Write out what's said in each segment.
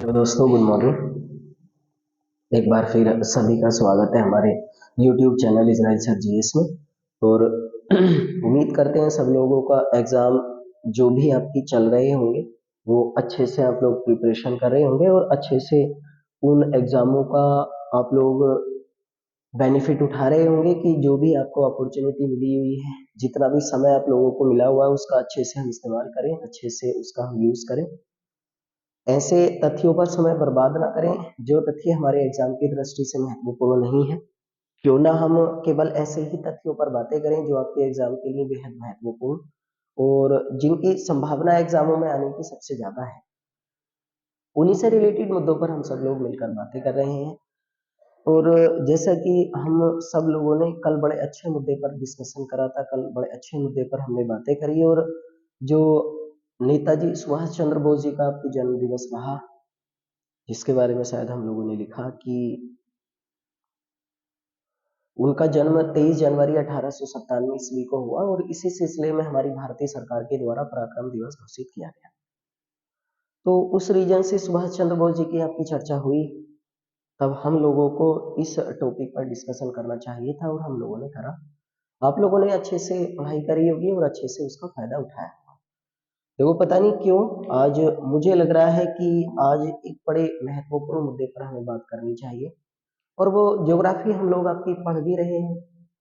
तो दोस्तों good morning. एक बार फिर सभी का स्वागत है हमारे YouTube channel Israel sir GS में। और उम्मीद करते हैं सब लोगों का एग्जाम जो भी आपकी चल रहे होंगे वो अच्छे से आप लोग प्रिपरेशन कर रहे होंगे और अच्छे से उन एग्जामों का आप लोग बेनिफिट उठा रहे होंगे कि जो भी आपको अपॉर्चुनिटी मिली हुई है, जितना भी समय आप लोगों को मिला हुआ है उसका अच्छे से हम इस्तेमाल करें, अच्छे से उसका हम यूज करें। ऐसे तथ्यों पर समय बर्बाद ना करें जो तथ्य हमारे एग्जाम की दृष्टि से महत्वपूर्ण नहीं है। क्यों ना हम केवल ऐसे ही तथ्यों पर बातें करें जो आपके एग्जाम के लिए बेहद महत्वपूर्ण और जिनकी संभावना एग्जामों में आने की सबसे ज्यादा है। उन्हीं से रिलेटेड मुद्दों पर हम सब लोग मिलकर बातें कर रहे हैं। और जैसा कि हम सब लोगों ने कल बड़े अच्छे मुद्दे पर डिस्कशन करा था, कल बड़े अच्छे मुद्दे पर हमने बातें करी। और जो नेताजी सुभाष चंद्र बोस जी का आपकी जन्म दिवस रहा, जिसके बारे में शायद हम लोगों ने लिखा कि उनका जन्म 23 जनवरी 1897 ईस्वी को हुआ और इसी सिलसिले में हमारी भारतीय सरकार के द्वारा पराक्रम दिवस घोषित किया गया। तो उस रीजन से सुभाष चंद्र बोस जी की आपकी चर्चा हुई, तब हम लोगों को इस टॉपिक पर डिस्कशन करना चाहिए था और हम लोगों ने करा। आप लोगों ने अच्छे से पढ़ाई करी होगी और अच्छे से उसका फायदा उठाया। देखो पता नहीं क्यों आज मुझे लग रहा है कि आज एक बड़े महत्वपूर्ण मुद्दे पर हमें बात करनी चाहिए और वो ज्योग्राफी हम लोग आपकी पढ़ भी रहे हैं।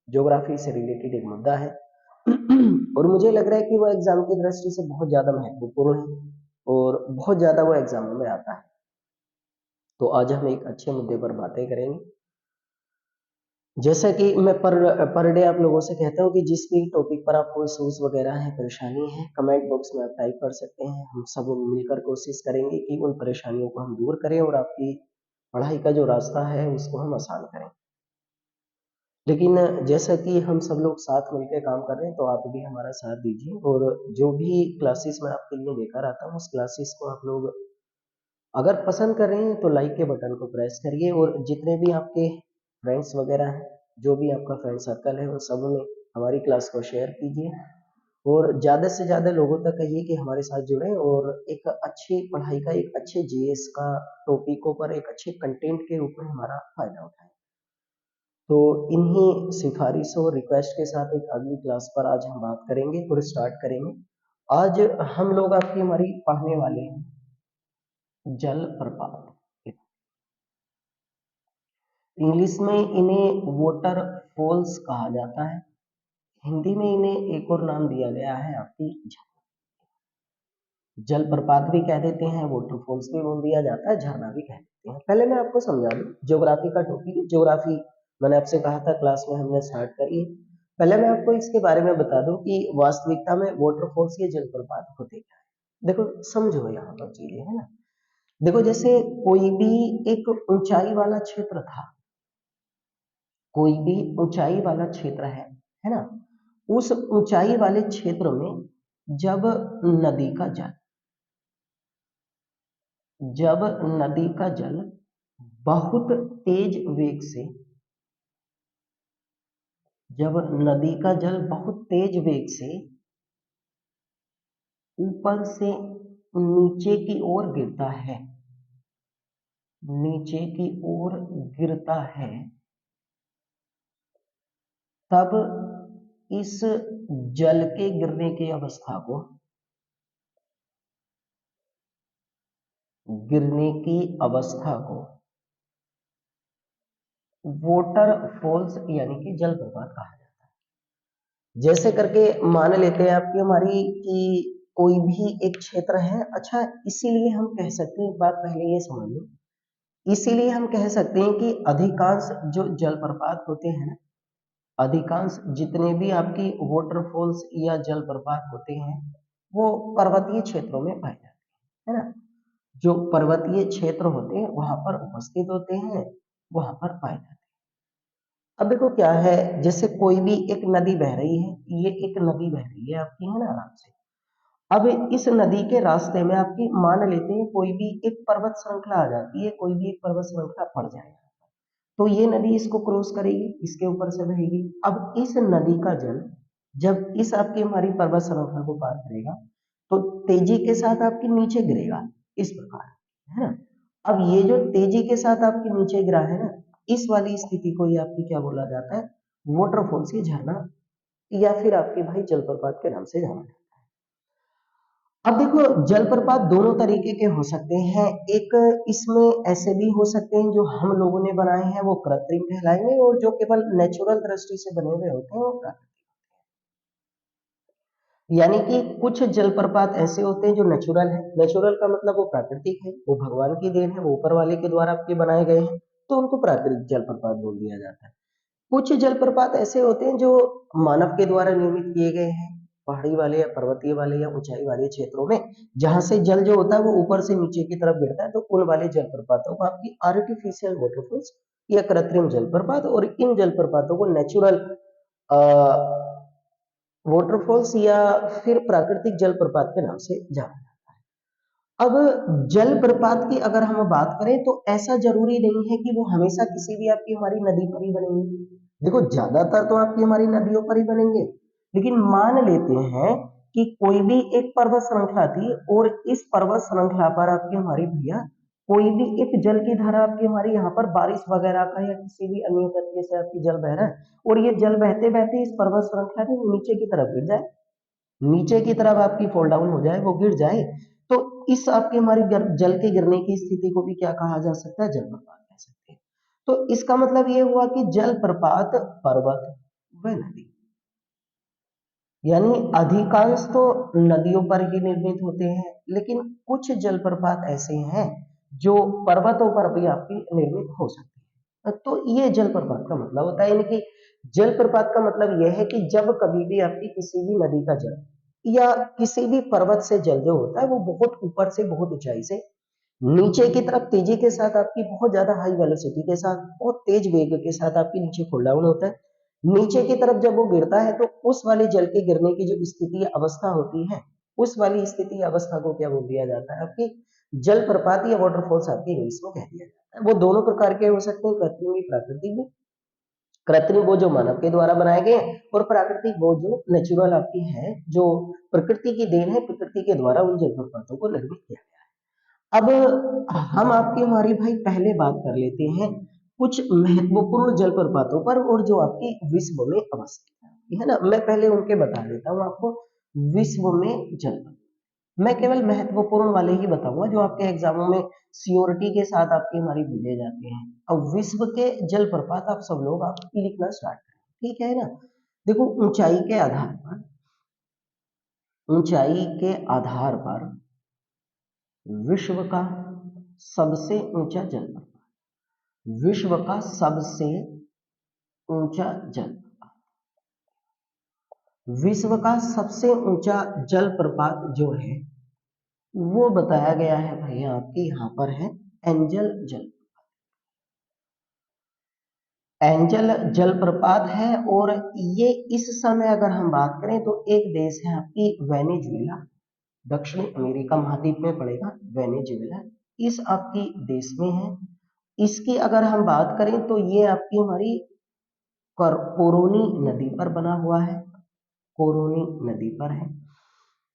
ज्योग्राफी से रिलेटेड एक मुद्दा है और मुझे लग रहा है कि वो एग्जाम की दृष्टि से बहुत ज्यादा महत्वपूर्ण है और बहुत ज्यादा वो एग्जामों में आता है। तो आज हम एक अच्छे मुद्दे पर बातें करेंगे। जैसा कि मैं पर डे आप लोगों से कहता हूँ कि जिस भी टॉपिक पर आपको इश्यूज वगैरह है, परेशानी है, कमेंट बॉक्स में आप टाइप कर सकते हैं। हम सब मिलकर कोशिश करेंगे कि उन परेशानियों को हम दूर करें और आपकी पढ़ाई का जो रास्ता है उसको हम आसान करें। लेकिन जैसा कि हम सब लोग साथ मिलकर काम कर रहे हैं तो आप भी हमारा साथ दीजिए और जो भी क्लासेस मैं आपके लिए लेकर आता हूँ उस क्लासेस को आप लोग अगर पसंद कर रहे हैं तो लाइक के बटन को प्रेस करिए और जितने भी आपके फ्रेंड्स वगैरह हैं, जो भी आपका फ्रेंड सर्कल है, उन सब में हमारी क्लास को शेयर कीजिए और ज़्यादा से ज़्यादा लोगों तक कहिए कि हमारे साथ जुड़ें और एक अच्छी पढ़ाई का, एक अच्छे जीएस का टॉपिकों पर एक अच्छे कंटेंट के रूप में हमारा फायदा उठाएं। तो इन्हीं सिफारिशों और रिक्वेस्ट के साथ एक अगली क्लास पर आज हम बात करेंगे और स्टार्ट करेंगे। आज हम लोग आपकी हमारी पढ़ने वाले हैं जल प्रपात। इंग्लिश में इन्हें वाटर फॉल्स कहा जाता है, हिंदी में इन्हें एक और नाम दिया गया है आपकी जल प्रपात भी कह देते हैं, वाटरफॉल्स भी बोल दिया जाता है, झरना भी कह देते हैं। पहले मैं आपको समझा दूं, ज्योग्राफी का टॉपिक है। ज्योग्राफी मैंने आपसे कहा था क्लास में हमने स्टार्ट करी है। पहले मैं आपको इसके बारे में बता दूं कि वास्तविकता में वाटरफॉल्स या जलप्रपात होते क्या है। देखो समझो यहाँ पर चीजें है ना। देखो जैसे कोई भी एक ऊंचाई वाला क्षेत्र था, कोई भी ऊंचाई वाला क्षेत्र है ना, उस ऊंचाई वाले क्षेत्र में जब नदी का जल जब नदी का जल बहुत तेज वेग से जब नदी का जल बहुत तेज वेग से ऊपर से नीचे की ओर गिरता है, नीचे की ओर गिरता है, तब इस जल के गिरने की अवस्था को गिरने की अवस्था को वाटरफॉल्स यानी कि जलप्रपात कहा जाता है। जैसे करके मान लेते हैं आपकी हमारी कि कोई भी एक क्षेत्र है, अच्छा इसीलिए हम कह सकते हैं, एक बात पहले ये समझ लो, इसीलिए हम कह सकते हैं कि अधिकांश जो जलप्रपात होते हैं ना, अधिकांश जितने भी आपकी वाटरफॉल्स या जलप्रपात होते हैं वो पर्वतीय क्षेत्रों में पाए जाते हैं, है ना। जो पर्वतीय क्षेत्र होते हैं वहां पर उपस्थित होते हैं, वहां पर पाए जाते हैं। अब देखो क्या है, जैसे कोई भी एक नदी बह रही है, ये एक नदी बह रही है आपकी, है ना, आराम से। अब इस नदी के रास्ते में आपकी मान लेते हैं कोई भी एक पर्वत श्रृंखला आ जाती है, कोई भी एक पर्वत श्रृंखला पड़ जाए तो ये नदी इसको क्रॉस करेगी, इसके ऊपर से बहेगी। अब इस नदी का जल जब इस आपकी हमारी पर्वत श्रृंखला को पार करेगा तो तेजी के साथ आपके नीचे गिरेगा, इस प्रकार, है ना। अब ये जो तेजी के साथ आपके नीचे गिरा है ना, इस वाली स्थिति को ही आपकी क्या बोला जाता है, वाटरफॉल से झरना या फिर आपके भाई जलप्रपात के नाम से जाना जाता है। अब देखो जलप्रपात दोनों तरीके के हो सकते हैं, एक इसमें ऐसे भी हो सकते हैं जो हम लोगों ने बनाए हैं वो कृत्रिम कहलाएंगे, और जो केवल नेचुरल दृष्टि से बने हुए होते हैं वो प्राकृतिक। यानी कि कुछ जलप्रपात ऐसे होते हैं जो नेचुरल है, नेचुरल का मतलब वो प्राकृतिक है, वो भगवान की देन है, वो ऊपर वाले के द्वारा आपके बनाए गए हैं, तो उनको प्राकृतिक जलप्रपात बोल दिया जाता है। कुछ जलप्रपात ऐसे होते हैं जो मानव के द्वारा निर्मित किए गए हैं, पहाड़ी वाले या पर्वतीय वाले या ऊंचाई वाले क्षेत्रों में, जहां से जल जो होता है वो ऊपर से नीचे की तरफ गिरता है, तो उन वाले जलप्रपातों को आपकी आर्टिफिशियल वाटरफॉल्स या कृत्रिम जलप्रपात, और इन जलप्रपातों को नेचुरल वाटरफॉल्स या फिर प्राकृतिक जलप्रपात के नाम से जाना जाता है। अब जलप्रपात की अगर हम बात करें तो ऐसा जरूरी नहीं है कि वो हमेशा किसी भी आपकी हमारी नदी पर ही बनेंगे। देखो ज्यादातर तो आपकी हमारी नदियों पर ही बनेंगे, लेकिन मान लेते हैं कि कोई भी एक पर्वत श्रृंखला थी और इस पर्वत श्रृंखला पर आपकी हमारी भैया कोई भी एक जल की धारा आपकी हमारी यहाँ पर बारिश वगैरह का या किसी भी अन्य तरीके से आपकी जल बह रहा है, और ये जल बहते बहते इस पर्वत श्रृंखला में नीचे की तरफ गिर जाए, नीचे की तरफ आपकी फॉल डाउन हो जाए, वो गिर जाए, तो इस आपकी हमारी जल के गिरने की स्थिति को भी क्या कहा जा सकता है, जलप्रपात कह सकते हैं। तो इसका मतलब ये हुआ कि जलप्रपात पर्वत व नदी, यानी अधिकांश तो नदियों पर ही निर्मित होते हैं, लेकिन कुछ जलप्रपात ऐसे हैं जो पर्वतों पर भी आपकी निर्मित हो सकते हैं। तो ये जलप्रपात का मतलब होता है, यानी कि जलप्रपात का मतलब यह है कि जब कभी भी आपकी किसी भी नदी का जल या किसी भी पर्वत से जल जो होता है वो बहुत ऊपर से बहुत ऊंचाई से नीचे की तरफ तेजी के साथ आपकी बहुत ज्यादा हाई वेलोसिटी के साथ बहुत तेज वेग के साथ आपके नीचे फॉल डाउन होता है, नीचे की तरफ जब वो गिरता है तो उस वाले जल के गिरने की जो स्थिति अवस्था होती है, उस वाली स्थिति अवस्था को क्या बोल दिया जाता है, आपकी जलप्रपात या वाटरफॉल्स आपके इंग्लिश में कह दिया जाता है। वो दोनों प्रकार के हो सकते हैं, कृत्रिम भी प्राकृतिक भी। कृत्रिम वो जो मानव के द्वारा बनाए गए हैं, और प्राकृतिक वो जो नेचुरल आपकी है, जो प्रकृति की देन है, प्रकृति के द्वारा उन जलप्रपातों को निर्मित किया गया है। अब हम आपकी हमारी भाई पहले बात कर लेते हैं कुछ महत्वपूर्ण जलप्रपातों पर, और जो आपकी विश्व में अवस्थित है ना, मैं पहले उनके बता देता हूँ आपको। विश्व में जलप्रपात मैं केवल महत्वपूर्ण वाले ही बताऊंगा जो आपके एग्जामों में सियोरिटी के साथ आपकी हमारी भेजे जाते हैं। अब विश्व के जलप्रपात आप सब लोग आप लिखना स्टार्ट करें, ठीक है ना। देखो ऊंचाई के आधार पर विश्व का सबसे ऊंचा जलप्रपात, विश्व का सबसे ऊंचा जलप्रपात, विश्व का सबसे ऊंचा जलप्रपात जो है वो बताया गया है भैया आपके यहाँ पर है एंजल जल, एंजल जलप्रपात है। और ये इस समय अगर हम बात करें तो एक देश है आपकी वेनेजुएला, दक्षिण अमेरिका महाद्वीप में पड़ेगा वेनेजुएला, इस आपकी देश में है। इसकी अगर हम बात करें तो ये आपकी हमारी कोरोनी नदी पर बना हुआ है, कोरोनी नदी पर है।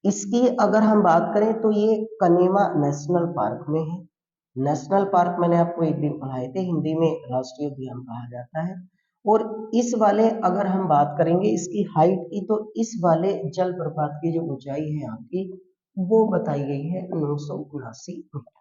इसकी अगर हम बात करें तो ये कनेमा नेशनल पार्क में है। नेशनल पार्क मैंने आपको एक दिन पढ़ाए थे, हिंदी में राष्ट्रीय उद्यान कहा जाता है। और इस वाले अगर हम बात करेंगे इसकी हाइट की, तो इस वाले जलप्रपात की जो ऊंचाई है आपकी वो बताई गई है 979 मीटर।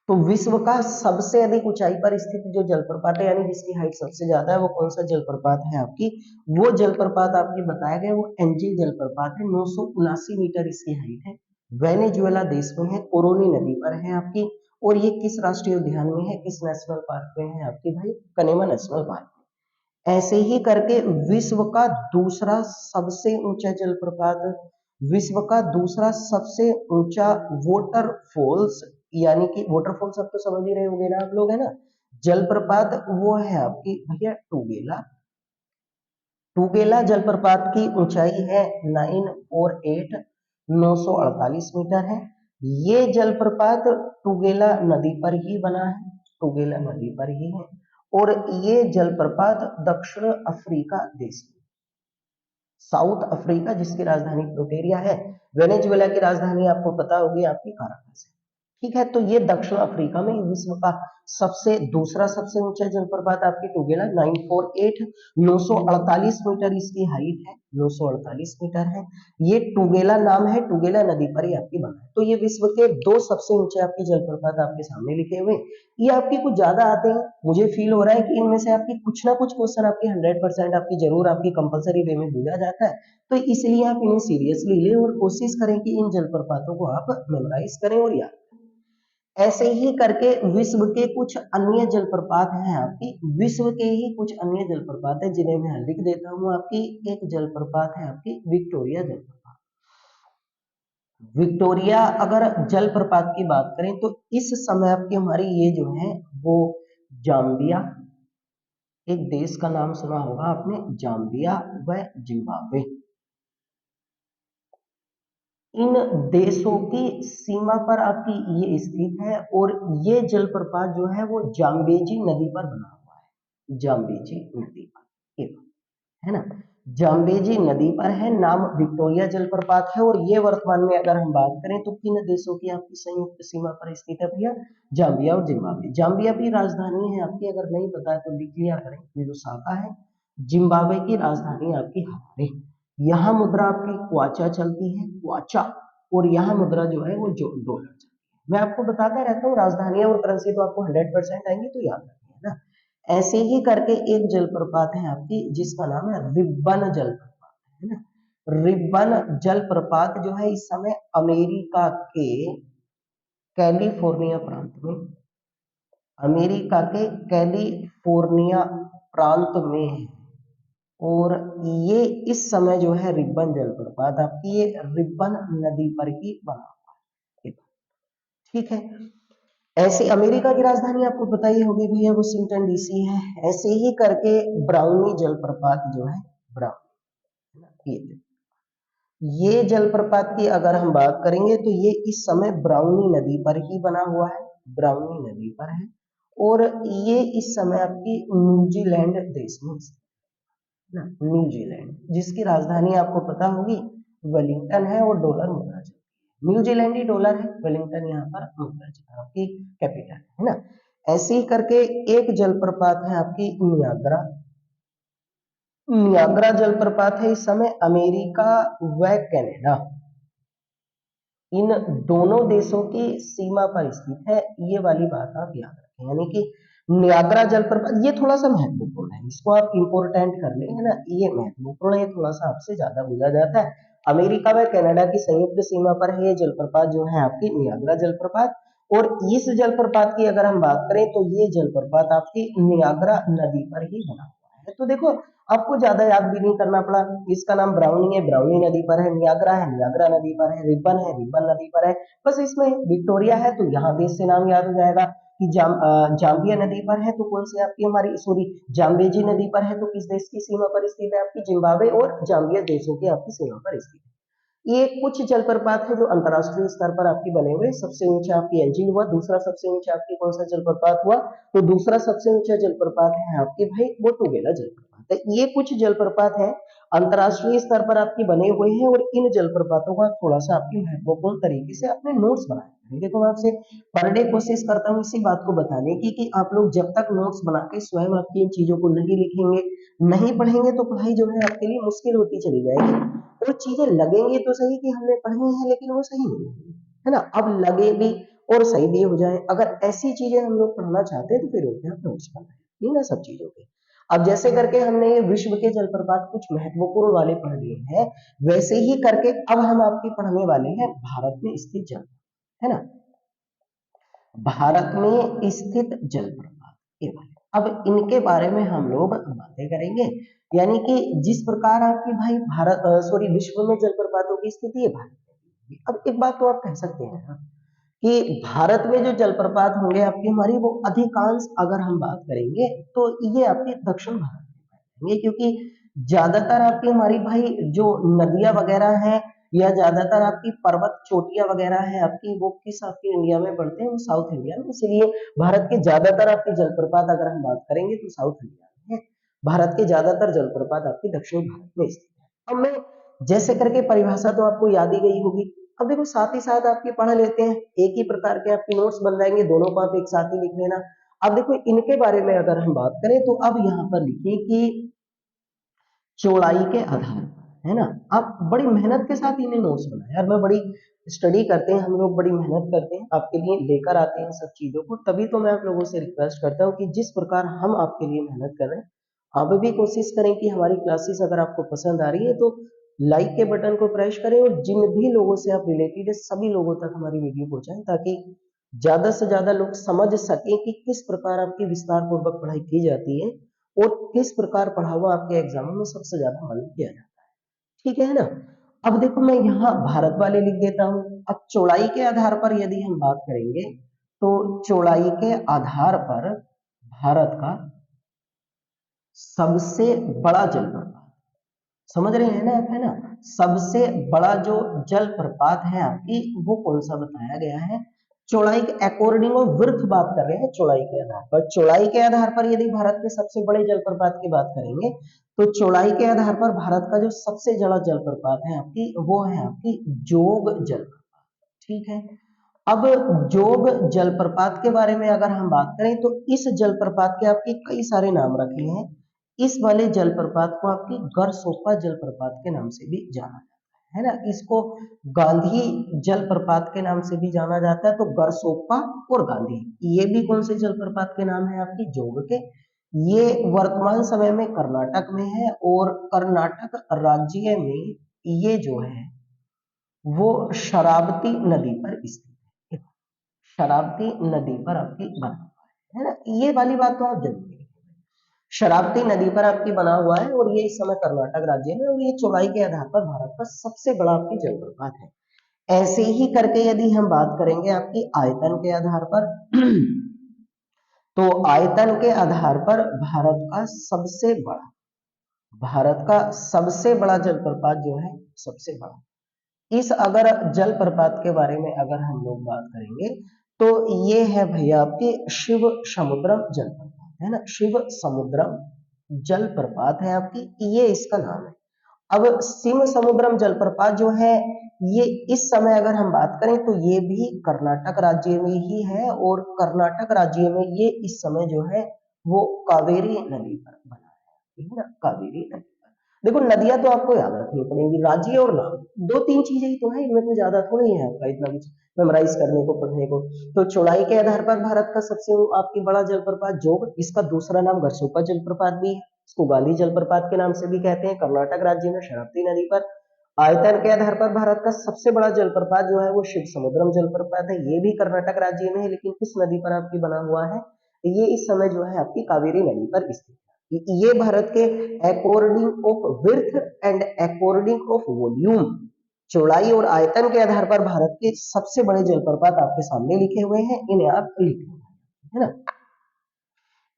तो विश्व का सबसे अधिक ऊंचाई पर स्थित जो जलप्रपात है, यानी जिसकी हाइट सबसे ज्यादा है, वो कौन सा जलप्रपात है आपकी, वो जलप्रपात आपकी बताया गया वो एंजिल जलप्रपात है। 979 मीटर इसकी हाइट है, वेनेजुएला देश में है, कोरोनी नदी पर है आपकी। और ये किस राष्ट्रीय उद्यान में है, किस नेशनल पार्क में है आपकी भाई, कनेमा नेशनल पार्क में। ऐसे ही करके विश्व का दूसरा सबसे ऊंचा जलप्रपात, विश्व का दूसरा सबसे ऊंचा वाटरफॉल्स, यानी कि वाटरफॉल्स आप तो समझ ही रहे होंगे ना आप लोग, है ना। जलप्रपात वो है आपकी भैया टूगेला, टूगेला जलप्रपात की ऊंचाई है 948 मीटर है। ये जलप्रपात टूगेला नदी पर ही बना है, टूगेला नदी पर ही है। और ये जलप्रपात दक्षिण अफ्रीका देश में, साउथ अफ्रीका जिसकी राजधानी प्रिटोरिया है, वेनेजुएला की राजधानी आपको पता होगी आपकी काराकस है। ठीक है, तो ये दक्षिण अफ्रीका में विश्व का दूसरा सबसे ऊंचा जलप्रपात आपकी टुगेला 948 948 मीटर इसकी हाइट है, 948 मीटर है। ये टुगेला नाम है, टुगेला नदी पर ही आपकी बना है। तो ये विश्व के दो सबसे ऊंचे आपके जलप्रपात आपके सामने लिखे हुए। ये आपकी कुछ ज्यादा आते हैं, मुझे फील हो रहा है कि इनमें से आपकी कुछ ना कुछ क्वेश्चन आपकी 100% आपकी जरूर आपकी कंपलसरी वे में पूछा जाता है। तो इसलिए आप इन्हें सीरियसली लें और कोशिश करें कि इन जलप्रपातों को आप मेमोराइज करें और याद। ऐसे ही करके विश्व के कुछ अन्य जलप्रपात हैं आपकी, विश्व के ही कुछ अन्य जलप्रपात है जिन्हें मैं लिख देता हूं आपकी। एक जलप्रपात है आपकी विक्टोरिया जलप्रपात। विक्टोरिया अगर जलप्रपात की बात करें तो इस समय आपकी हमारी ये जो है वो जाम्बिया, एक देश का नाम सुना होगा आपने, जाम्बिया व जिम्बाब्वे, इन देशों की सीमा पर आपकी ये स्थित है। और ये जलप्रपात जो है वो जाम्बेजी नदी पर बना हुआ है, जाम्बेजी नदी पर, है ना, जाम्बेजी नदी पर है। नाम विक्टोरिया जलप्रपात है। और ये वर्तमान में अगर हम बात करें तो किन देशों की आपकी संयुक्त सीमा पर स्थित है भैया, जाम्बिया और जिम्बाब्वे। जाम्बिया की राजधानी है आपकी, अगर नहीं पता है तो लिख लिया करें, लुसाका है। जिम्बाब्वे की राजधानी आपकी हरारे। यहाँ मुद्रा आपकी क्वाचा चलती है, क्वाचा। और यहाँ मुद्रा जो है वो जो डॉलर चलती है। मैं आपको बताता रहता हूँ राजधानियां और करेंसी तो आपको 100% आएंगी, तो याद रखिए ना। ऐसे ही करके एक जलप्रपात है आपकी जिसका नाम है रिब्बन जलप्रपात, है ना। रिब्बन जलप्रपात जो है इस समय अमेरिका के कैलिफोर्निया प्रांत में, अमेरिका के कैलिफोर्निया प्रांत में है। और ये इस समय जो है रिब्बन जलप्रपात आपकी ये रिब्बन नदी पर ही बना हुआ है, ठीक है। ऐसे अमेरिका की राजधानी आपको पता ही होगी भैया, वाशिंगटन डीसी है। ऐसे ही करके ब्राउनी जलप्रपात जो है, ब्राउनी, ये जलप्रपात की अगर हम बात करेंगे तो ये इस समय ब्राउनी नदी पर ही बना हुआ है, ब्राउनी नदी पर है। और ये इस समय आपकी न्यूजीलैंड देश में ना, न्यूजीलैंड, जिसकी राजधानी आपको पता होगी वेलिंगटन है और डॉलर मुद्रा चलती है। न्यूजीलैंडी डॉलर है, वेलिंगटन यहाँ पर मुद्रा आपकी कैपिटल है ना। ऐसे ही करके एक जलप्रपात है आपकी नियाग्रा, नियाग्रा जलप्रपात है इस समय अमेरिका व कनाडा, इन दोनों देशों की सीमा पर स्थित है। ये वाली बात आप याद रखें, यानी कि नियाग्रा जलप्रपात ये थोड़ा सा महत्वपूर्ण है, इसको आप इंपोर्टेंट कर लें, है ना। ये महत्वपूर्ण है, थोड़ा सा आपसे ज्यादा बुझा जाता है। अमेरिका व कनाडा की संयुक्त सीमा पर है ये जलप्रपात जो है आपकी नियाग्रा जलप्रपात। और इस जलप्रपात की अगर हम बात करें तो ये जलप्रपात आपकी नियाग्रा नदी पर ही बना हुआ है। तो देखो आपको ज्यादा याद भी नहीं करना पड़ा, इसका नाम ब्राउनी है, ब्राउनी नदी पर है। नियाग्रा है, नियाग्रा नदी पर है। रिब्बन है, रिब्बन नदी पर है। बस इसमें विक्टोरिया है तो यहाँ देश से नाम याद हो जाएगा कि जाम्बिया नदी पर है तो कौन सी आपकी हमारी सॉरी जाम्बेजी नदी पर है तो किस देश की सीमा पर स्थित है, आपकी जिम्बाब्वे और जाम्बिया देशों की आपकी सीमा पर स्थित है। ये कुछ जलप्रपात है जो अंतरराष्ट्रीय स्तर पर आपकी बने हुए। सबसे ऊंचा आपकी एंजिल हुआ, दूसरा सबसे ऊंचा आपकी कौन सा जलप्रपात हुआ, तो दूसरा सबसे ऊंचा जलप्रपात है आपके भाई वो टुगेला जलप्रपात है। ये कुछ जलप्रपात है अंतरराष्ट्रीय स्तर पर आपकी बने हुए हैं। और इन जलप्रपातों का थोड़ा सा आपकी महत्वपूर्ण तरीके से अपने नोट्स बनाए। देखो मैं आपसे पर डे कोशिश करता हूँ इसी बात को बताने की कि आप लोग जब तक नोट्स बना के स्वयं आपकी इन चीजों को नहीं लिखेंगे, नहीं पढ़ेंगे तो पढ़ाई जो है आपके लिए मुश्किल होती चली जाएगी। वो चीजें लगेंगे तो सही कि हमने पढ़ी है लेकिन वो सही नहीं है ना। अब लगे भी और सही भी हो जाए, अगर ऐसी चीजें हम लोग पढ़ना चाहते हैं तो फिर उनके आप नोट्स बनाए, ये ना सब चीजों के। अब जैसे करके हमने ये विश्व के जलप्रपात कुछ महत्वपूर्ण वाले पढ़ लिए हैं, वैसे ही करके अब हम आपके पढ़ने वाले हैं भारत में स्थित जल, है ना, भारत में स्थित जलप्रपात ये वाले। अब इनके बारे में हम लोग बातें करेंगे, यानी कि जिस प्रकार आपकी भाई भारत सॉरी विश्व में जलप्रपातों की स्थिति है भारत में। अब एक बात तो आप कह सकते हैं ना कि भारत में जो जलप्रपात होंगे आपकी हमारी वो अधिकांश अगर हम बात करेंगे तो ये आपके दक्षिण भारत में पाएंगे, क्योंकि ज्यादातर आपकी हमारी भाई जो नदियां वगैरह हैं या ज्यादातर आपकी पर्वत चोटियां वगैरह है आपकी वो किस आपकी इंडिया में पड़ते हैं, वो साउथ इंडिया में। इसलिए भारत के ज्यादातर आपके जलप्रपात अगर हम बात करेंगे तो साउथ इंडिया में है। भारत के ज्यादातर जलप्रपात आपके दक्षिण भारत में स्थित है। अब मैं जैसे करके परिभाषा तो आपको याद ही गई होगी, अब देखो साथ ही साथ आपके पढ़ लेते हैं, एक ही प्रकार के आपके नोट्स बन जाएंगे, दोनों को आप एक साथ ही लिख लेना। अब देखो इनके बारे में अगर हम बात करें तो अब यहाँ पर लिखिए कि चौड़ाई के आधार पर, है ना। आप बड़ी मेहनत के साथ इन्हें नोट्स बनाए यार, मैं बड़ी स्टडी करते हैं हम लोग, बड़ी मेहनत करते हैं आपके लिए लेकर आते हैं सब चीजों को, तभी तो मैं आप लोगों से रिक्वेस्ट करता हूँ कि जिस प्रकार हम आपके लिए मेहनत कर रहे हैं आप भी कोशिश करें कि हमारी क्लासेस अगर आपको पसंद आ रही है तो लाइक के बटन को प्रेस करें और जिन भी लोगों से आप रिलेटेड है सभी लोगों तक हमारी वीडियो पहुंचाएं, ताकि ज्यादा से ज्यादा लोग समझ सके कि किस प्रकार आपकी विस्तार पूर्वक पढ़ाई की जाती है और किस प्रकार पढ़ा हुआ आपके एग्जामों में सबसे ज्यादा मालूम किया जाता है। ठीक है ना। अब देखो मैं यहाँ भारत वाले लिख देता हूँ। अब चौड़ाई के आधार पर यदि हम बात करेंगे तो चौड़ाई के आधार पर भारत का सबसे बड़ा जलप्रपात, समझ रहे हैं ना आप, है ना। सबसे बड़ा जो जलप्रपात है आपकी वो कौन सा बताया गया है, चौड़ाई के अकॉर्डिंग ऑफ विड्थ बात कर रहे हैं, चौड़ाई के आधार पर। चौड़ाई के आधार पर यदि भारत के सबसे बड़े जलप्रपात की बात करेंगे तो चौड़ाई के आधार पर भारत का जो सबसे बड़ा जलप्रपात है आपकी वो है आपकी जोग जलप्रपात। ठीक है। अब जोग जलप्रपात के बारे में अगर हम बात करें तो इस जलप्रपात के आपके कई सारे नाम रखे हैं। इस वाले जलप्रपात को आपकी गरसोप्पा जलप्रपात के नाम से भी जाना जाता है ना। इसको गांधी जलप्रपात के नाम से भी जाना जाता है। तो गरसोप्पा और गांधी ये भी कौन से जलप्रपात के नाम है आपकी जोग के। ये वर्तमान समय में कर्नाटक में है और कर्नाटक राज्य में ये जो है वो शरावती नदी पर स्थित है। शरावती नदी पर आपकी बना हुआ है ना। ये वाली बात तो आप जरूर, शरावती नदी पर आपकी बना हुआ है और ये इस समय कर्नाटक राज्य में, और ये चौड़ाई के आधार पर भारत का सबसे बड़ा आपकी जलप्रपात है। ऐसे ही करके यदि हम बात करेंगे आपकी आयतन के आधार पर तो आयतन के आधार पर भारत का सबसे बड़ा जलप्रपात जो है सबसे बड़ा, इस अगर जलप्रपात के बारे में अगर हम लोग बात करेंगे तो ये है भैया आपके शिव समुद्रम जलप्रपात, है ना। शिव समुद्रम जलप्रपात है आपकी, ये इसका नाम है। अब शिव समुद्रम जलप्रपात जो है ये इस समय अगर हम बात करें तो ये भी कर्नाटक राज्य में ही है और कर्नाटक राज्य में ये इस समय जो है वो कावेरी नदी पर बना है, ठीक है ना, कावेरी नदी। देखो नदियां तो आपको याद रखनी पड़ेंगी, राज्य और नाम, दो तीन चीजें ही तो है, इनमें कोई ज्यादा थोड़ी है आपका इतना कुछ मेमोराइज करने को पढ़ने को। तो चौड़ाई के आधार पर भारत का सबसे आपकी बड़ा जलप्रपात जोग, इसका दूसरा नाम गरसोप्पा जलप्रपात भी है, इसको गांधी जलप्रपात के नाम से भी कहते हैं, कर्नाटक राज्य में शरावती नदी पर। आयतन के आधार पर भारत का सबसे बड़ा जलप्रपात जो है वो शिव समुद्रम जलप्रपात है, ये भी कर्नाटक राज्य में है, लेकिन किस नदी पर आपकी बना हुआ है, ये इस समय जो है आपकी कावेरी नदी पर स्थित है। ये भारत के according of width and according of volume, चौड़ाई और आयतन के आधार पर भारत के सबसे बड़े जलप्रपात आपके सामने लिखे हुए हैं, इन्हें आप लिख लें, है ना।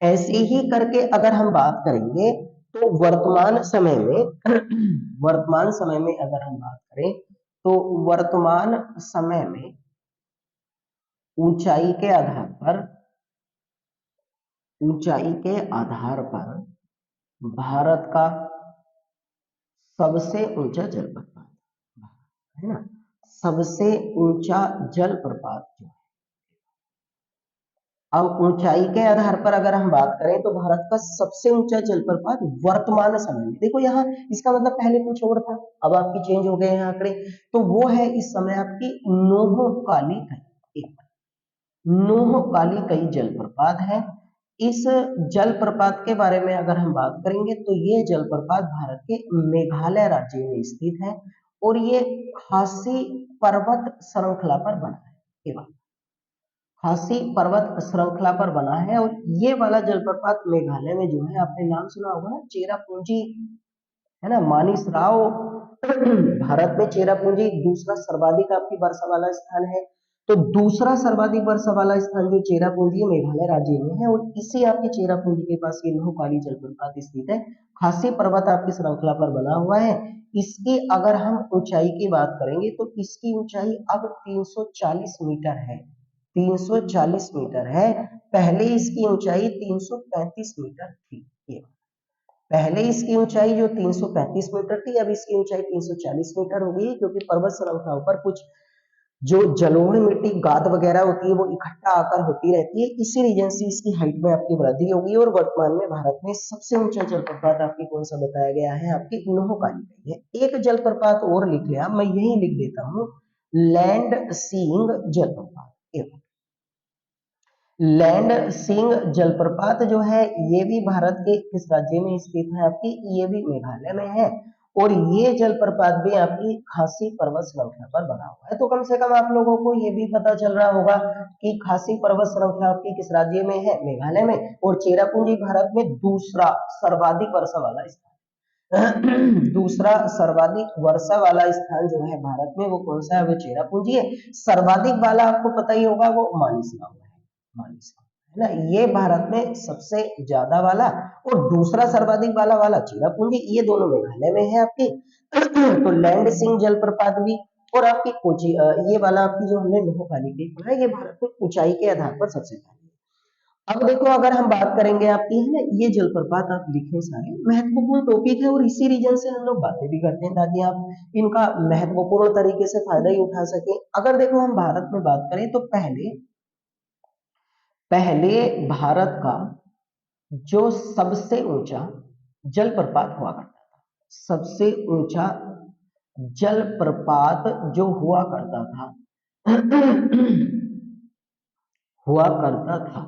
ऐसे ही करके अगर हम बात करेंगे तो वर्तमान समय में वर्तमान समय में अगर हम बात करें तो वर्तमान समय में ऊंचाई के आधार पर ऊंचाई के आधार पर भारत का सबसे ऊंचा जलप्रपात, है ना, सबसे ऊंचा जलप्रपात जो, अब ऊंचाई के आधार पर अगर हम बात करें तो भारत का सबसे ऊंचा जलप्रपात वर्तमान समय में, देखो यहाँ इसका मतलब पहले कुछ और था, अब आपकी चेंज हो गए हैं आंकड़े, तो वो है इस समय आपकी नोहकाली कई, नोहकाली कई जलप्रपात है। इस जलप्रपात के बारे में अगर हम बात करेंगे तो ये जलप्रपात भारत के मेघालय राज्य में स्थित है और ये खासी पर्वत श्रृंखला पर बना है, ये बात खासी पर्वत श्रृंखला पर बना है। और ये वाला जलप्रपात मेघालय में जो है, आपने नाम सुना होगा ना चेरापूंजी, है ना, मानिस राव भारत में चेरापूंजी दूसरा सर्वाधिक आपकी वर्षा वाला स्थान है, तो दूसरा सर्वाधिक वर्षा वाला स्थान जो चेरापूंजी मेघालय राज्य में है, और इसी आपके चेरापूंजी के पास ये नोहकाली जलप्रपात स्थित है, खासी पर्वत आपकी श्रृंखला पर बना हुआ है। इसकी अगर हम ऊंचाई की बात करेंगे तो इसकी ऊंचाई अब 340 मीटर है, 340 मीटर है। पहले इसकी ऊंचाई 335 मीटर थी, ये पहले इसकी ऊंचाई जो 335 मीटर थी, अब इसकी ऊंचाई 340 मीटर हो गई, क्योंकि पर्वत श्रृंखलाओं पर कुछ जो जलोढ़ मिट्टी गाद वगैरह होती है वो इकट्ठा आकर होती रहती है, इसी रीजन से इसकी हाइट में आपकी वृद्धि होगी। और वर्तमान में भारत में सबसे ऊंचा जलप्रपात आपकी कौन सा बताया गया है, आपकी नोहकाली है। एक जलप्रपात और लिख लिया, मैं यही लिख देता हूँ, लैंड सीइंग जलप्रपात। लैंड सीइंग जलप्रपात जो है ये भी भारत के किस राज्य में स्थित है, आपकी ये भी मेघालय में है। और ये जलप्रपात भी आपकी खासी पर्वत श्रृंखला पर बना हुआ है। तो कम से कम आप लोगों को ये भी पता चल रहा होगा कि खासी पर्वत श्रृंखला आपकी किस राज्य में है, मेघालय में। और चेरापूंजी भारत में दूसरा सर्वाधिक वर्षा वाला स्थान दूसरा सर्वाधिक वर्षा वाला स्थान जो है भारत में वो कौन सा है, वो चेरापूंजी है। सर्वाधिक वाला आपको पता ही होगा वो मानसगांव है, मानसगांव है ना, ये भारत में सबसे ज्यादा वाला। और दूसरा सर्वाधिक वाला चेरापूंजी, ये दोनों मेघालय में है आपके। तो लैंड सिंह जलप्रपात भी और आपकी कोची ये वाला आपकी जो हमने नोहकाली की पढ़ा है, ये भारत में ऊंचाई के आधार पर सबसे पहले। अब देखो अगर हम बात करेंगे आपकी है ना, ये जलप्रपात आप लिखे सारे महत्वपूर्ण टॉपिक है और इसी रीजन से हम लोग बातें भी करते हैं ताकि आप इनका महत्वपूर्ण तरीके से फायदा ही उठा सके। अगर देखो हम भारत में बात करें तो पहले पहले भारत का जो सबसे ऊंचा जलप्रपात हुआ करता था, सबसे ऊंचा जलप्रपात जो हुआ करता था हुआ करता था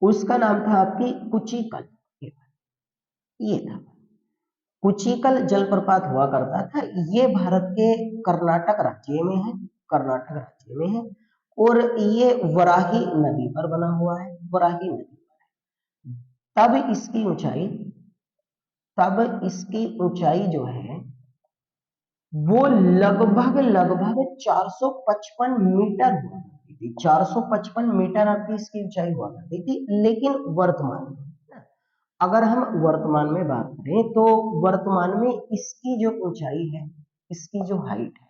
उसका नाम था आपकी कुचिकल। ये था कुचिकल जलप्रपात हुआ करता था। ये भारत के कर्नाटक राज्य में है, कर्नाटक राज्य में है। और ये वराही नदी पर बना हुआ है, वराही नदी पर। तब इसकी ऊंचाई जो है वो लगभग लगभग 455 मीटर हुआ करती थी। 455 मीटर आपकी इसकी ऊंचाई हुआ करती थी। लेकिन वर्तमान में अगर हम वर्तमान में बात करें तो वर्तमान में इसकी जो ऊंचाई है, इसकी जो हाइट है,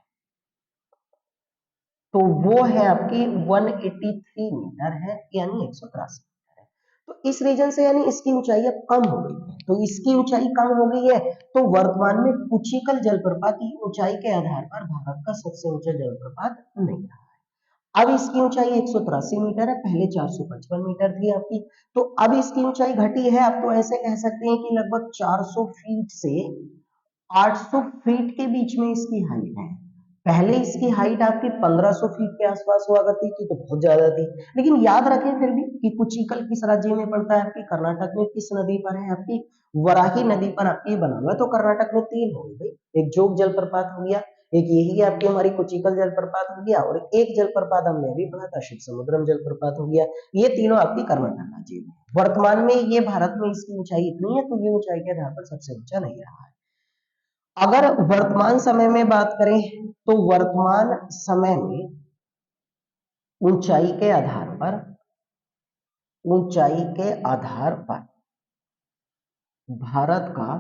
तो वो है आपकी 183 मीटर है, यानी 183 मीटर है। तो इस रीजन से यानी इसकी ऊंचाई अब कम हो गई है। तो इसकी ऊंचाई कम हो गई है तो वर्तमान में कुचिकल जलप्रपात की ऊंचाई के आधार पर भारत का सबसे ऊंचा जलप्रपात नहीं रहा। अब इसकी ऊंचाई 183 मीटर है, पहले 455 मीटर थी आपकी। तो अब इसकी ऊंचाई घटी है, आप तो ऐसे कह सकते हैं कि लगभग 400 फीट से 800 फीट के बीच में इसकी हाइट है। पहले इसकी हाइट आपकी 1500 फीट के आसपास हुआ करती थी, तो बहुत ज्यादा थी। लेकिन याद रखें फिर भी कि कुचिकल किस राज्य में पड़ता है, आपकी कर्नाटक में। किस नदी पर है, आपकी वराही नदी पर आपकी बना हुआ। तो कर्नाटक में 3 हो गई, एक जोग जलप्रपात हो गया, एक यही आपकी हमारी कुचिकल जलप्रपात हो गया, और एक जलप्रपात हमने अभी पढ़ा था शिव समुद्रम जलप्रपात हो गया। ये तीनों आपकी कर्नाटक राज्य में। वर्तमान में ये भारत में इसकी ऊंचाई इतनी है, तो ये ऊंचाई के आधार पर सबसे ऊंचा नहीं रहा है। अगर वर्तमान समय में बात करें तो वर्तमान समय में ऊंचाई के आधार पर भारत का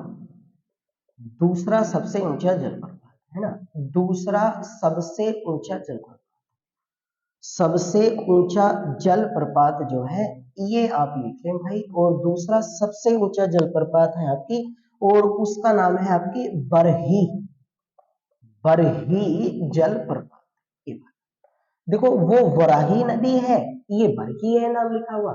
दूसरा सबसे ऊंचा जलप्रपात है ना, दूसरा सबसे ऊंचा जलप्रपात, सबसे ऊंचा जलप्रपात जो है ये आप लिख लें भाई। और दूसरा सबसे ऊंचा जलप्रपात है आपकी, और उसका नाम है आपकी बरही, बरही जलप्रपात। देखो वो वराही नदी है, ये बरही है नाम लिखा हुआ।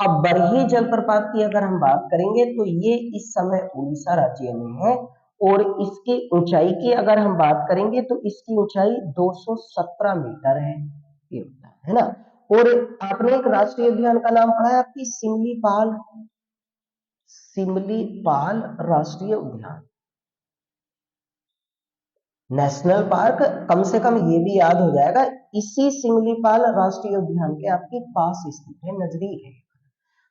अब बरही जलप्रपात की अगर हम बात करेंगे तो ये इस समय उड़ीसा राज्य में है। और इसकी ऊंचाई की अगर हम बात करेंगे तो इसकी ऊंचाई 217 मीटर है, ये है ना। और आपने एक राष्ट्रीय उद्यान का नाम पढ़ा है आपकी, सिमलीपाल, सिमलीपाल राष्ट्रीय उद्यान, नेशनल पार्क। कम से कम ये भी याद हो जाएगा, इसी सिमलीपाल राष्ट्रीय उद्यान के आपके पास स्थित है, नजदीक है।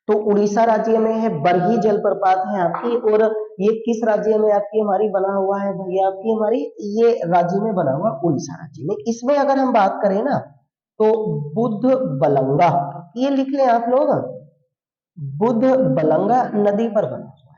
तो उड़ीसा राज्य में है, बरही जलप्रपात है आपकी। और ये किस राज्य में आपकी हमारी बना हुआ है भैया, आपकी हमारी ये राज्य में बना हुआ उड़ीसा राज्य में। इसमें अगर हम बात करें ना तो बुद्ध बलंगा, ये लिख लें आप लोग, बुद्ध बलंगा नदी पर बना हुआ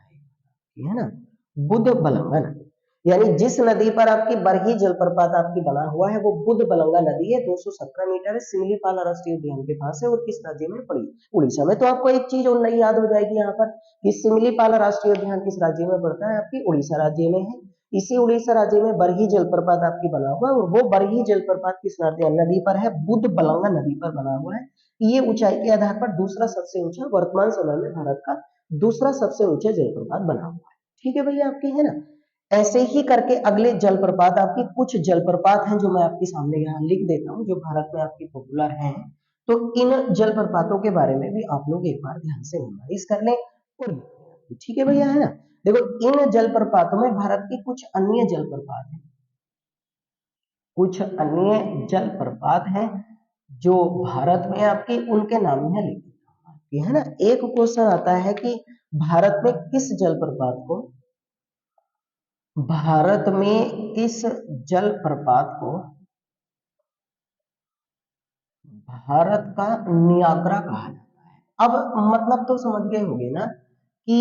है ना, बुद्ध बलंगा नदी। यानी जिस नदी पर आपकी बरही जलप्रपात आपकी बना हुआ है वो बुद्ध बलंगा नदी है, 217 मीटर है, सिमलीपाल राष्ट्रीय उद्यान के पास है। और किस राज्य में पड़ी, उड़ीसा में। तो आपको एक चीज और नई याद हो जाएगी यहाँ पर कि सिमलीपाल राष्ट्रीय उद्यान किस राज्य में पड़ता है, आपकी उड़ीसा राज्य में है। इसी उड़ीसा राज्य में बरही जलप्रपात आपकी बना हुआ है, और वो बरही जलप्रपात किस नदी पर है? बुध बलंगा नदी पर बना हुआ है। ये ऊंचाई के आधार पर दूसरा सबसे ऊंचा, वर्तमान समय में भारत का दूसरा सबसे ऊंचा जलप्रपात बना हुआ है। ठीक है भैया, आपके है ना। ऐसे ही करके अगले जलप्रपात आपकी, कुछ जलप्रपात हैं जो मैं आपके सामने यहाँ लिख देता हूँ, जो भारत में आपकी पॉपुलर हैं। तो इन जलप्रपातों के बारे में भी आप लोग एक बार ध्यान से मेमोराइज कर लें। और ठीक है भैया, है ना। देखो, इन जलप्रपातों में भारत के कुछ अन्य जलप्रपात हैं, कुछ अन्य जलप्रपात हैं जो भारत में आपके, उनके नाम यहाँ लिख देता हूँ, है ना। एक क्वेश्चन आता है कि भारत में किस जलप्रपात को, भारत में किस जलप्रपात को भारत का नियाग्रा कहा जाता है? अब मतलब तो समझ गए होंगे ना कि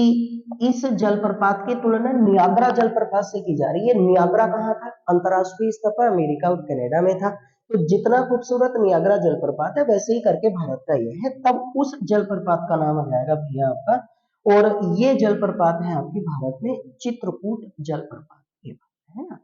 इस जलप्रपात की तुलना नियाग्रा जलप्रपात से की जा रही है। नियाग्रा कहाँ था? अंतरराष्ट्रीय स्तर पर अमेरिका और कनाडा में था। तो जितना खूबसूरत नियाग्रा जलप्रपात है, वैसे ही करके भारत का ये है, तब उस जलप्रपात का नाम आ जाएगा भैया आपका। और ये जलप्रपात है आपकी भारत में चित्रकूट जलप्रपात, ये है ना।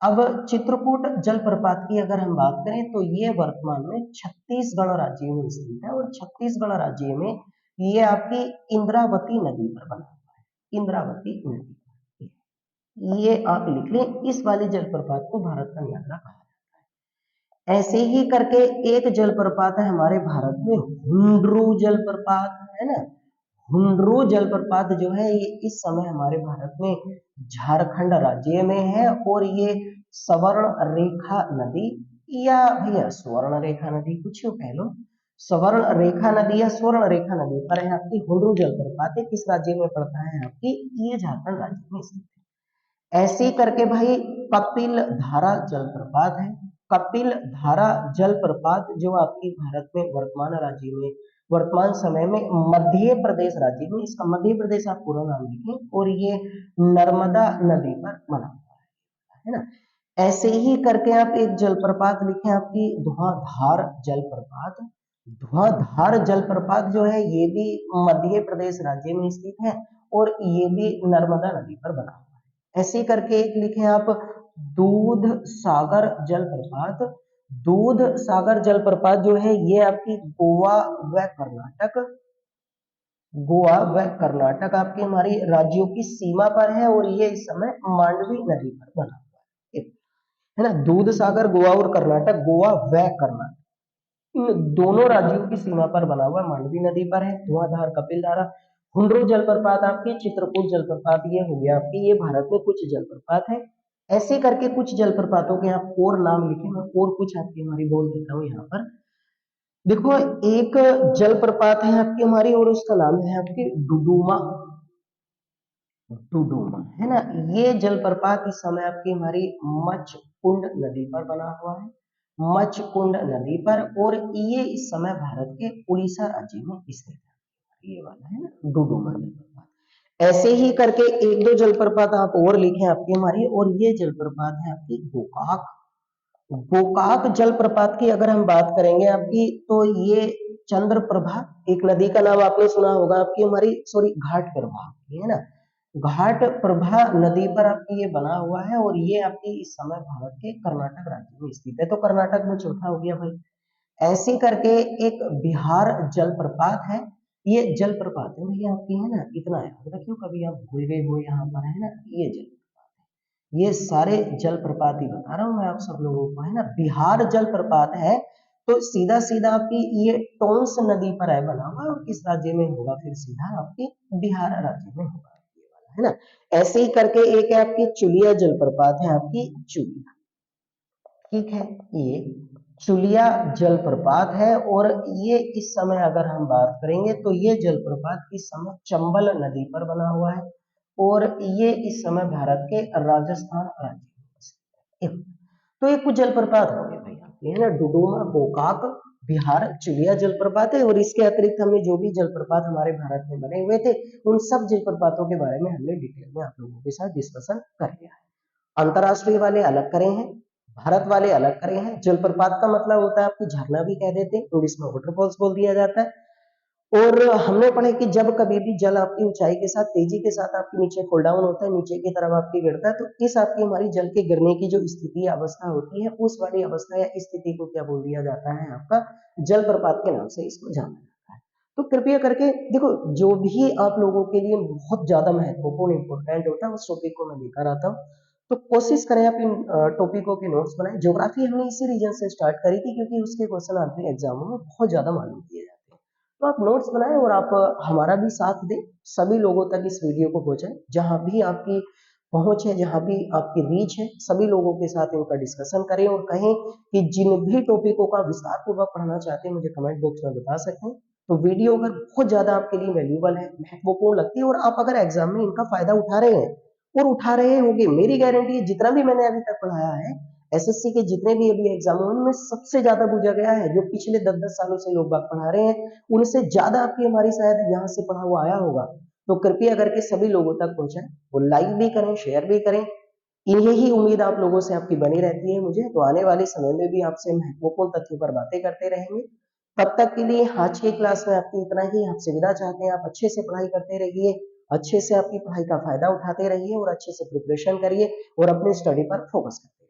अब चित्रकूट जलप्रपात की अगर हम बात करें तो ये वर्तमान में छत्तीसगढ़ राज्य में स्थित है, और छत्तीसगढ़ राज्य में ये आपकी इंद्रावती नदी पर बना हुआ है। इंद्रावती नदी, ये आप लिख लें। इस वाले जलप्रपात को भारत का नियाग्रा कहा जाता है। ऐसे ही करके एक जलप्रपात है हमारे भारत में, हुंड्रू जलप्रपात, है ना। हुंड्रू जलप्रपात जो है ये इस समय हमारे भारत में झारखंड राज्य में है, और ये स्वर्ण रेखा नदी, या भैया स्वर्ण रेखा नदी, कुछ यूं कह लो, स्वर्ण रेखा नदी या स्वर्ण रेखा नदी पर है आपकी हुंड्रू जलप्रपात। है किस राज्य में पड़ता है आपकी? ये झारखंड राज्य में स्थित है। ऐसे ही करके भाई कपिल धारा जलप्रपात है। कपिल धारा जलप्रपात जो आपकी भारत में वर्तमान राज्य में, वर्तमान समय में मध्य प्रदेश राज्य में, इसका मध्य प्रदेश आप पूरा नाम लिखें, और ये नर्मदा नदी पर बना हुआ है ना। ऐसे ही करके आप एक जलप्रपात लिखें आपकी धुआंधार जलप्रपात। धुआंधार जलप्रपात जो है ये भी मध्य प्रदेश राज्य में स्थित है, और ये भी नर्मदा नदी पर बना हुआ है। ऐसे करके एक लिखें आप दूध सागर जलप्रपात। दूध सागर जलप्रपात जो है ये आपकी गोवा व कर्नाटक, गोवा व कर्नाटक आपकी हमारी राज्यों की सीमा पर है, और ये इस समय मांडवी नदी पर बना हुआ है ना। दूध सागर गोवा और कर्नाटक, गोवा व कर्नाटक, इन दोनों राज्यों की सीमा पर बना हुआ मांडवी नदी पर है। धुआंधार कपिलधारा, हुंड्रू जलप्रपात आपकी, चित्रकूट जलप्रपात, ये हो गया आपकी, ये भारत में कुछ जलप्रपात है। ऐसे करके कुछ जलप्रपातों के आप और नाम लिखे, मैं और कुछ आपकी हमारी बोल देता हूँ यहाँ पर। देखो, एक जलप्रपात है आपकी हमारी, और उसका नाम है आपकी डुडुमा। डुडुमा, है ना। ये जलप्रपात इस समय आपकी हमारी मचकुंड नदी पर बना हुआ है, मचकुंड नदी पर, और ये इस समय भारत के उड़ीसा राज्य में स्थित है। ये वाला है ना डुडुमा जलप्रपात। ऐसे ही करके एक दो जलप्रपात आप और लिखें आपकी हमारी, और ये जलप्रपात है आपकी गोकाक। गोकाक जलप्रपात की अगर हम बात करेंगे आपकी, तो ये चंद्रप्रभा, एक नदी का नाम आपने सुना होगा आपकी हमारी, सॉरी घाट प्रभा, है ना। घाट प्रभा नदी पर आपकी ये बना हुआ है, और ये आपकी इस समय भारत के कर्नाटक राज्य में स्थित है। तो कर्नाटक में चौथा हो गया भाई। ऐसे करके एक बिहार जलप्रपात है। ये जलप्रपात है भैया आपकी, है ना। इतना याद रखियो, कभी आप भूल गए हो यहाँ पर, है ना। ये जलप्रपात है, ये सारे जलप्रपात ही बता रहा हूँ मैं आप सब लोगों को, है ना। बिहार जलप्रपात है तो सीधा सीधा आपकी ये टोंस नदी पर है बना हुआ, और किस राज्य में होगा? फिर सीधा आपकी बिहार राज्य में होगा, है ना। ऐसे ही करके एक है आपकी चुलिया जलप्रपात है आपकी, चुलिया, ठीक है। ये चुलिया जलप्रपात है, और ये इस समय अगर हम बात करेंगे तो ये जलप्रपात इस समय चंबल नदी पर बना हुआ है, और ये इस समय भारत के राजस्थान राज्य में। तो ये कुछ जलप्रपात हो गए भैया, ये ना डुडुमा, गोकाक, बिहार, चुलिया जलप्रपात है। और इसके अतिरिक्त हमने जो भी जलप्रपात हमारे भारत में बने हुए थे, उन सब जलप्रपातों के बारे में हमने डिटेल में आप लोगों के साथ डिस्कशन कर लिया है। अंतरराष्ट्रीय वाले अलग करे हैं, भारत वाले अलग करे हैं। जलप्रपात का मतलब होता है आपकी झरना भी कह देते हैं, इंग्लिश में वाटरफॉल्स बोल दिया जाता है। और हमने पढ़ा है कि जब कभी भी जल आपकी ऊंचाई के साथ तेजी के साथ आपके नीचे फॉल डाउन होता है, नीचे की तरफ आपकी गिरता है, तो इस आपकी हमारी जल के गिरने की जो स्थिति या अवस्था होती है, उस वाली अवस्था या स्थिति को क्या बोल दिया जाता है, आपका जलप्रपात के नाम से इसको जाना जाता है। तो कृपया करके देखो, जो भी आप लोगों के लिए बहुत ज्यादा महत्वपूर्ण इंपॉर्टेंट होता है उस टॉपिक को मैं लेकर आता हूँ। तो कोशिश करें आप इन टॉपिकों के नोट्स बनाएं। ज्योग्राफी हमने इसी रीजन से स्टार्ट करी थी क्योंकि उसके क्वेश्चन आते हैं एग्जामों में बहुत ज्यादा मालूम किए जाते हैं। तो आप नोट्स बनाएं और आप हमारा भी साथ दें, सभी लोगों तक इस वीडियो को पहुंचाएं, जहां भी आपकी पहुंच है, जहां भी आपकी रीच है, सभी लोगों के साथ इनका डिस्कशन करें और कहें कि जिन भी टॉपिकों का विस्तार पूर्वक पढ़ना चाहते हैं मुझे कमेंट बॉक्स में बता सकते हैं। तो वीडियो अगर बहुत ज्यादा आपके लिए वैल्यूबल है, महत्वपूर्ण लगती है और आप अगर एग्जाम में इनका फायदा उठा रहे हैं और उठा रहे होंगे, मेरी गारंटी है जितना भी मैंने अभी तक पढ़ाया है, एसएससी के जितने भी अभी एग्जाम है उनमें सबसे ज्यादा पूछा गया है, जो पिछले 10-10 सालों से लोग बाग पढ़ा रहे हैं उनसे ज्यादा आपकी हमारी शायद यहाँ से पढ़ा हुआ आया होगा। तो कृपया करके सभी लोगों तक पहुंचाएं, वो लाइक भी करें, शेयर भी करें। यही उम्मीद आप लोगों से आपकी बनी रहती है मुझे, तो आने वाले समय में भी आपसे महत्वपूर्ण तथ्यों पर बातें करते रहेंगे। तब तक के लिए आज की क्लास में आपकी इतना ही, आपसे विदा चाहते हैं। आप अच्छे से पढ़ाई करते रहिए, अच्छे से आपकी पढ़ाई का फायदा उठाते रहिए और अच्छे से प्रिपरेशन करिए और अपनी स्टडी पर फोकस करिए।